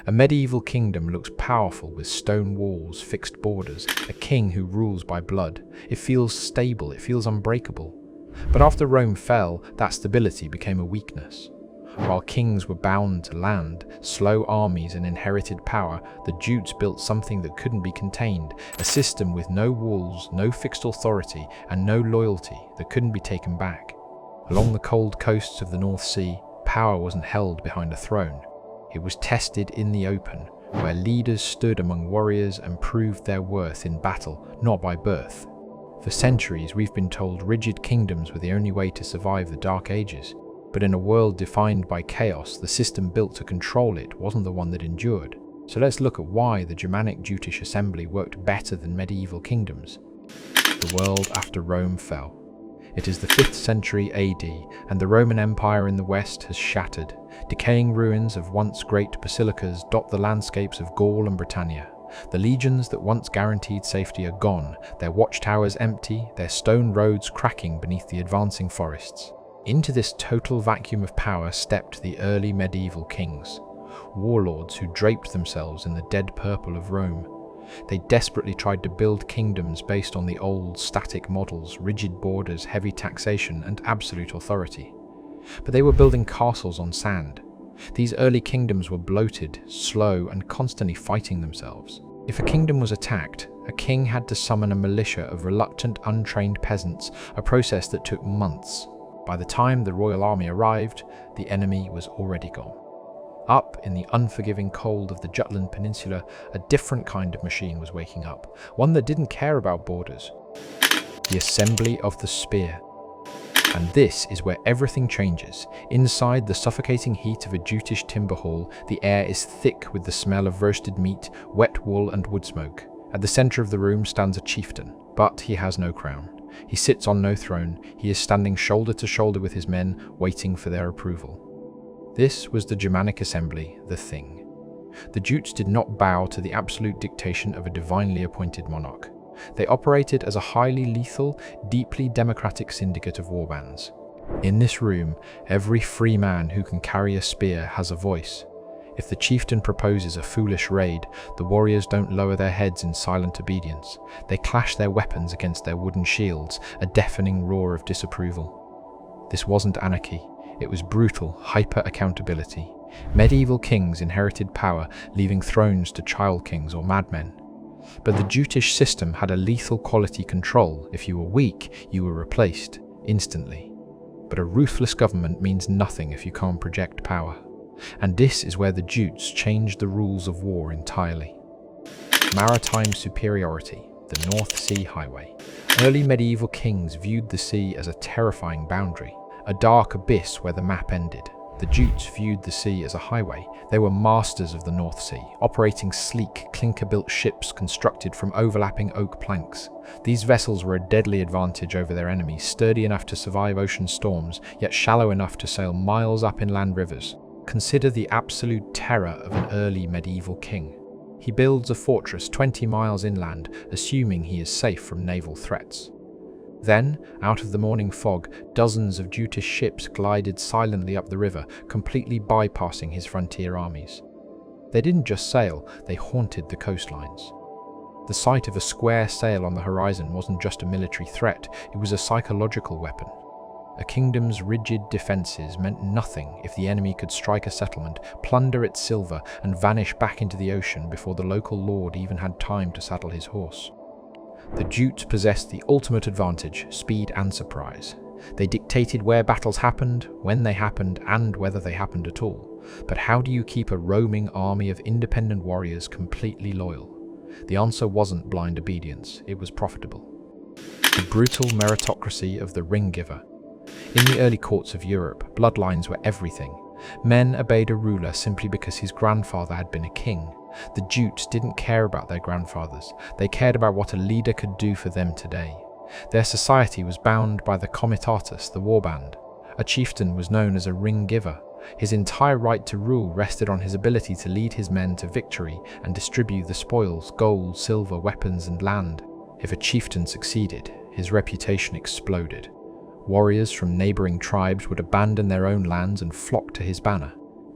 A medieval kingdom looks powerful with stone walls, fixed borders, a king who rules by blood. It feels stable, it feels unbreakable. But after Rome fell, that stability became a weakness. While kings were bound to land, slow armies and inherited power, the Jutes built something that couldn't be contained, a system with no walls, no fixed authority, and no loyalty that couldn't be taken back. Along the cold coasts of the North Sea, power wasn't held behind a throne. It was tested in the open, where leaders stood among warriors and proved their worth in battle, not by birth. For centuries, we've been told rigid kingdoms were the only way to survive the Dark Ages. But in a world defined by chaos, the system built to control it wasn't the one that endured. So let's look at why the Germanic Jute assembly worked better than medieval kingdoms. The world after Rome fell. It is the 5th century AD, and the Roman Empire in the west has shattered. Decaying ruins of once great basilicas dot the landscapes of Gaul and Britannia. The legions that once guaranteed safety are gone, their watchtowers empty, their stone roads cracking beneath the advancing forests. Into this total vacuum of power stepped the early medieval kings, warlords who draped themselves in the dead purple of Rome. They desperately tried to build kingdoms based on the old, static models, rigid borders, heavy taxation, and absolute authority. But they were building castles on sand. These early kingdoms were bloated, slow, and constantly fighting themselves. If a kingdom was attacked, a king had to summon a militia of reluctant, untrained peasants, a process that took months. By the time the royal army arrived, the enemy was already gone. Up in the unforgiving cold of the Jutland Peninsula, a different kind of machine was waking up, one that didn't care about borders. The assembly of the spear. And this is where everything changes. Inside the suffocating heat of a Jutish timber hall, the air is thick with the smell of roasted meat, wet wool and wood smoke. At the center of the room stands a chieftain, but he has no crown. He sits on no throne. He is standing shoulder to shoulder with his men, waiting for their approval. This was the Germanic assembly, the thing. The Jutes did not bow to the absolute dictation of a divinely appointed monarch. They operated as a highly lethal, deeply democratic syndicate of warbands. In this room, every free man who can carry a spear has a voice. If the chieftain proposes a foolish raid, the warriors don't lower their heads in silent obedience. They clash their weapons against their wooden shields, a deafening roar of disapproval. This wasn't anarchy. It was brutal, hyper-accountability. Medieval kings inherited power, leaving thrones to child kings or madmen. But the Jutish system had a lethal quality control. If you were weak, you were replaced, instantly. But a ruthless government means nothing if you can't project power. And this is where the Jutes changed the rules of war entirely. Maritime superiority, the North Sea Highway. Early medieval kings viewed the sea as a terrifying boundary, a dark abyss where the map ended. The Jutes viewed the sea as a highway. They were masters of the North Sea, operating sleek, clinker-built ships constructed from overlapping oak planks. These vessels were a deadly advantage over their enemies, sturdy enough to survive ocean storms, yet shallow enough to sail miles up inland rivers. Consider the absolute terror of an early medieval king. He builds a fortress 20 miles inland, assuming he is safe from naval threats. Then, out of the morning fog, dozens of Jutish ships glided silently up the river, completely bypassing his frontier armies. They didn't just sail, they haunted the coastlines. The sight of a square sail on the horizon wasn't just a military threat, it was a psychological weapon. A kingdom's rigid defenses meant nothing if the enemy could strike a settlement, plunder its silver, and vanish back into the ocean before the local lord even had time to saddle his horse. The Jutes possessed the ultimate advantage, speed and surprise. They dictated where battles happened, when they happened, and whether they happened at all. But how do you keep a roaming army of independent warriors completely loyal? The answer wasn't blind obedience, it was profitable. The brutal meritocracy of the ring giver. In the early courts of Europe, bloodlines were everything. Men obeyed a ruler simply because his grandfather had been a king. The Jutes didn't care about their grandfathers, they cared about what a leader could do for them today. Their society was bound by the comitatus, the warband. A chieftain was known as a ring giver. His entire right to rule rested on his ability to lead his men to victory and distribute the spoils, gold, silver, weapons, and land. If a chieftain succeeded, his reputation exploded. Warriors from neighboring tribes would abandon their own lands and flock to his banner.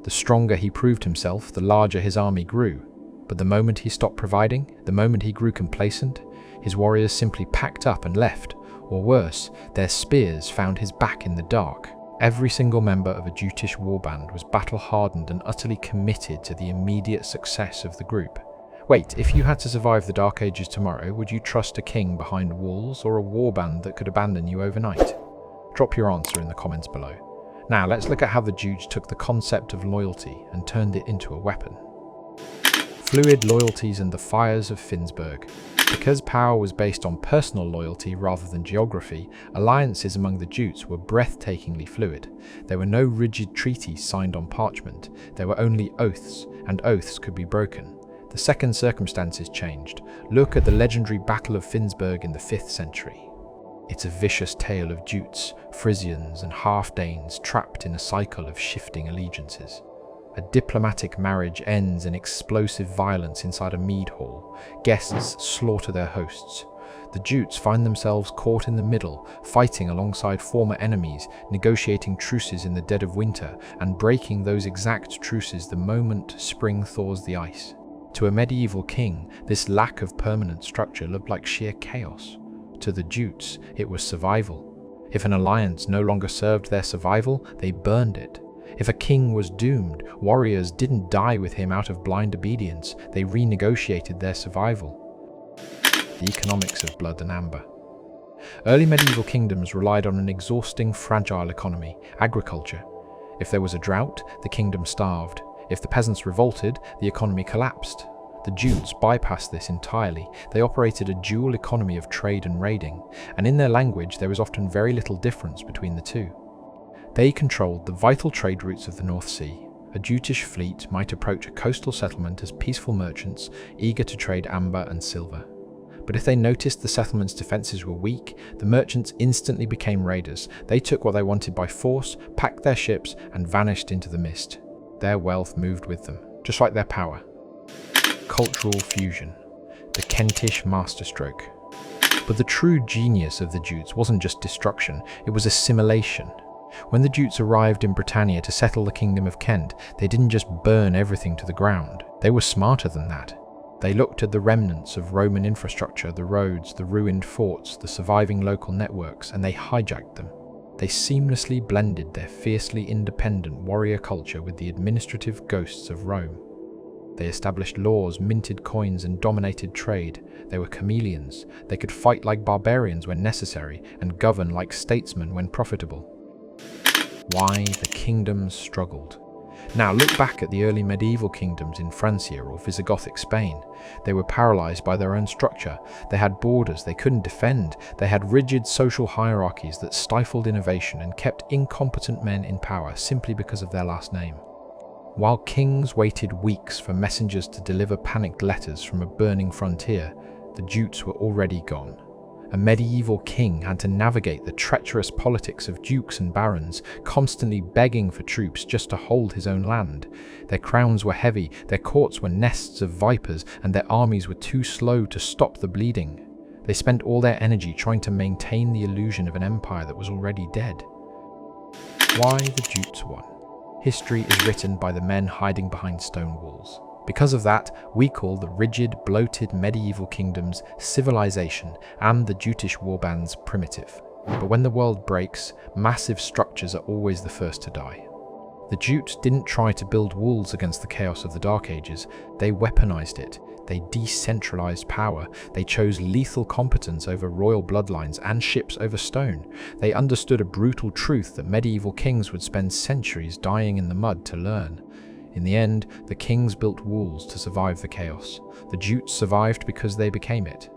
The stronger he proved himself, the larger his army grew. But the moment he stopped providing, the moment he grew complacent, his warriors simply packed up and left, or worse, their spears found his back in the dark. Every single member of a Jutish warband was battle-hardened and utterly committed to the immediate success of the group. Wait, if you had to survive the Dark Ages tomorrow, would you trust a king behind walls or a warband that could abandon you overnight? Drop your answer in the comments below. Now let's look at how the Jutes took the concept of loyalty and turned it into a weapon. Fluid loyalties and the fires of Finnsburg. Because power was based on personal loyalty rather than geography, alliances among the Jutes were breathtakingly fluid. There were no rigid treaties signed on parchment, there were only oaths, and oaths could be broken. The second circumstances changed. Look at the legendary Battle of Finnsburg in the 5th century. It's a vicious tale of Jutes, Frisians, and half-Danes trapped in a cycle of shifting allegiances. A diplomatic marriage ends in explosive violence inside a mead hall. Guests slaughter their hosts. The Jutes find themselves caught in the middle, fighting alongside former enemies, negotiating truces in the dead of winter, and breaking those exact truces the moment spring thaws the ice. To a medieval king, this lack of permanent structure looked like sheer chaos. To the Jutes, it was survival. If an alliance no longer served their survival, they burned it. If a king was doomed, warriors didn't die with him out of blind obedience, they renegotiated their survival. The economics of blood and amber. Early medieval kingdoms relied on an exhausting, fragile economy, agriculture. If there was a drought, the kingdom starved. If the peasants revolted, the economy collapsed. The Jutes bypassed this entirely. They operated a dual economy of trade and raiding, and in their language there was often very little difference between the two. They controlled the vital trade routes of the North Sea. A Jutish fleet might approach a coastal settlement as peaceful merchants, eager to trade amber and silver. But if they noticed the settlement's defences were weak, the merchants instantly became raiders. They took what they wanted by force, packed their ships, and vanished into the mist. Their wealth moved with them, just like their power. Cultural fusion. The Kentish masterstroke. But the true genius of the Jutes wasn't just destruction, it was assimilation. When the Jutes arrived in Britannia to settle the Kingdom of Kent, they didn't just burn everything to the ground. They were smarter than that. They looked at the remnants of Roman infrastructure, the roads, the ruined forts, the surviving local networks, and they hijacked them. They seamlessly blended their fiercely independent warrior culture with the administrative ghosts of Rome. They established laws, minted coins, and dominated trade. They were chameleons. They could fight like barbarians when necessary, and govern like statesmen when profitable. Why the kingdoms struggled. Now look back at the early medieval kingdoms in Francia or Visigothic Spain. They were paralyzed by their own structure. They had borders they couldn't defend. They had rigid social hierarchies that stifled innovation and kept incompetent men in power simply because of their last name. While kings waited weeks for messengers to deliver panicked letters from a burning frontier, the Jutes were already gone. A medieval king had to navigate the treacherous politics of dukes and barons, constantly begging for troops just to hold his own land. Their crowns were heavy, their courts were nests of vipers, and their armies were too slow to stop the bleeding. They spent all their energy trying to maintain the illusion of an empire that was already dead. Why the Jutes won? History is written by the men hiding behind stone walls. Because of that, we call the rigid, bloated medieval kingdoms civilization and the Jutish warbands primitive. But when the world breaks, massive structures are always the first to die. The Jutes didn't try to build walls against the chaos of the Dark Ages, they weaponized it. They decentralized power. They chose lethal competence over royal bloodlines and ships over stone. They understood a brutal truth that medieval kings would spend centuries dying in the mud to learn. In the end, the kings built walls to survive the chaos. The Jutes survived because they became it.